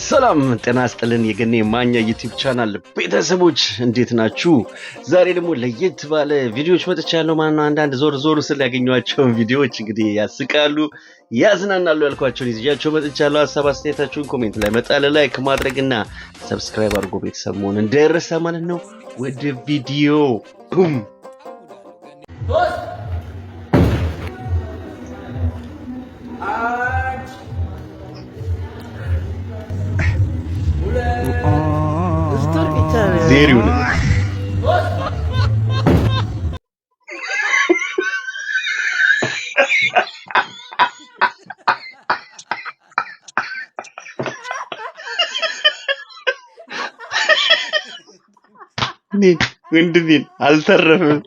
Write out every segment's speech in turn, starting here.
ሰላም ጤና ይስጥልን የገኔ ማኛ ዩቲዩብ ቻናል ቤተሰቦች እንዴት ናችሁ? ዛሬ ደግሞ ለየት ባለ ቪዲዮዎች መጥቻለሁ ማለት ነው። አንዳንድ ዞር ስል ያገኘኋቸው ቪዲዮዎች እንግዲህ ያስቃሉ፣ ያዝናናሉ ያልኳቸውን ይዤላችሁ መጥቻለሁ። ሀሳብ አስተያየታችሁን ኮሜንት ላይ መጣለ ላይክ ማድረግና ሰብስክራይብ አድርጎ ቤተሰብ መሆን እንዳይረሳ ማለት ነው። ወደ ቪዲዮ ቡም ዜሪው ነው ወንድሜን አልተረፈም።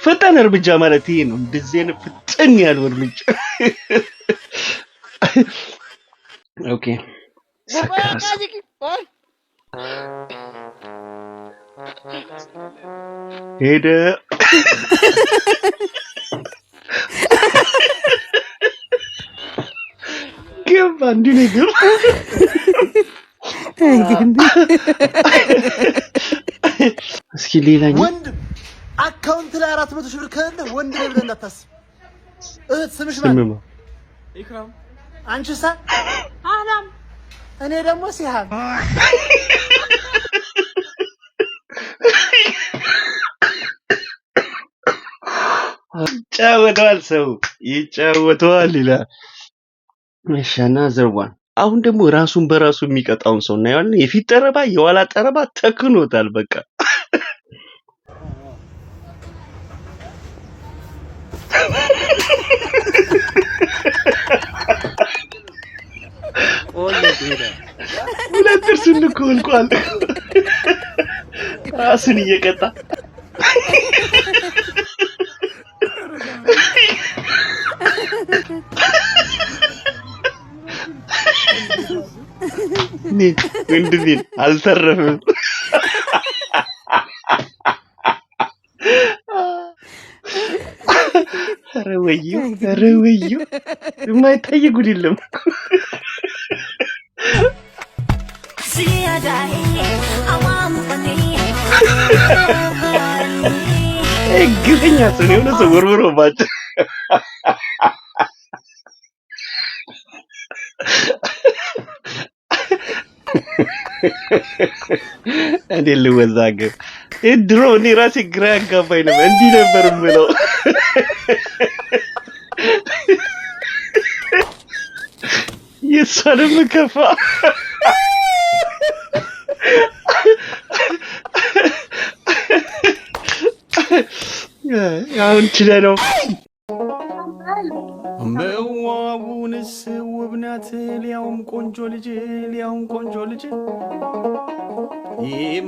ፈጣን እርምጃ ማለት ይሄ ነው። እንደዚህ አይነት ፍጥን ያለው እርምጃ ኦኬ ሰካራስ ሄደ ገባ እንዲህ ነገር እስኪ ሌላኛው አካውንት ላይ 400 ሺህ ብር ካለ ወንድ ነው ብለህ እንዳታስብ። እህት ስምሽ ማን? ኢክራም። አንቺሳ? አህላም። እኔ ደግሞ ሲሃም። ይጫወተዋል፣ ሰው ይጫወተዋል ይላል። እሺና ዘርዋን አሁን ደግሞ ራሱን በራሱ የሚቀጣውን ሰው እናያለን። የፊት ጠረባ የኋላ ጠረባ ተክኖታል በቃ። ሁለት እርሱን እኮ እንኳን ራስን እየቀጣ ወንድሜን አልተረፈም። ኧረ ወዩ የማይታይ ጉድ የለም። ግፈኛ ሰው የሆነ ሰው ወርውሮባቸው እኔ ልወዛገብ ድሮ እኔ ራሴ ግራ ያጋባኝ ነበር። እንዲህ ነበር የምለው። የእሷንም ከፋ አሁን ችለነው መዋቡንስ ውብ ናት ሊያውም ቆንጆ ልጅ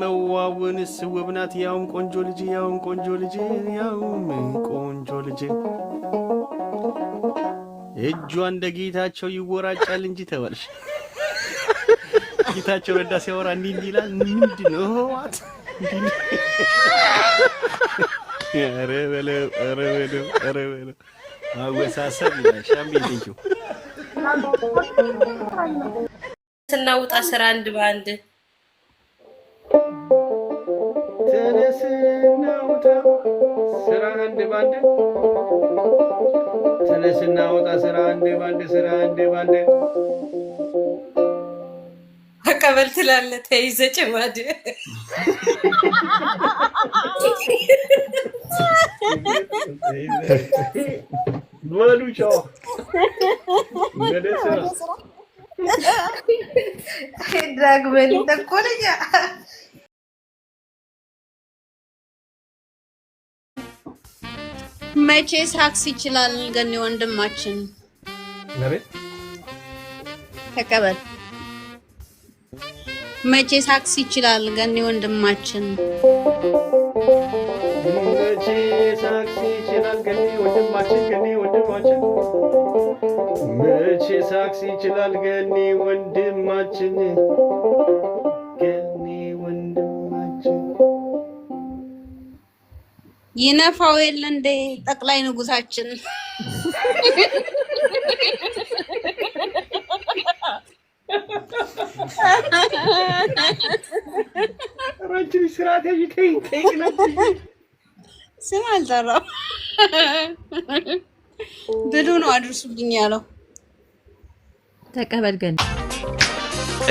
መዋቡንስ ውብ ናት ያውም ቆንጆ ልጅ እጇ እንደ ጌታቸው ይወራጫል እንጂ ተባልሽ። ጌታቸው ረዳ ሲያወራ እንዲህ ይላል። ምንድነው ዋት ኧረ በለው አወሳሰብ ሻምቢ ልጅው ስናውጣ ስራ አንድ ባንድ ተነስናውጣ ስራ አንድ ባንድ አቀበል ትላለህ ተይዘ ጭማድ ወሉቻው ድራግ በል ተቆለኛ መቼ ሳክስ ይችላል ገኔ ወንድማችን ተቀበል። መቼ ሳክስ ይችላል ገኔ ወንድማችን ሳክሲ ይችላል ገኔ ወንድማችን ገኔ ወንድማችን መቼ ሳክስ ይችላል ገኒ ወንድማችን ይነፋው የለ እንደ ጠቅላይ ንጉሳችን ራንቺ ስራቴ ይተይ ነው ስም አልጠራው ብሉ ነው አድርሱልኝ ያለው ተቀበል ገኒ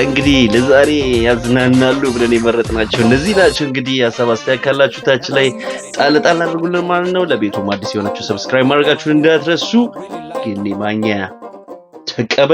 እንግዲህ ለዛሬ ያዝናናሉ ብለን የመረጥናቸው እነዚህ ናቸው። እንግዲህ ሀሳብ አስተያየት ካላችሁ ታች ላይ ጣል አድርጉልን ማለት ነው። ለቤቱም አዲስ የሆናችሁ ሰብስክራይብ ማድረጋችሁን እንዳትረሱ። ገኒ ማኛ ተቀበል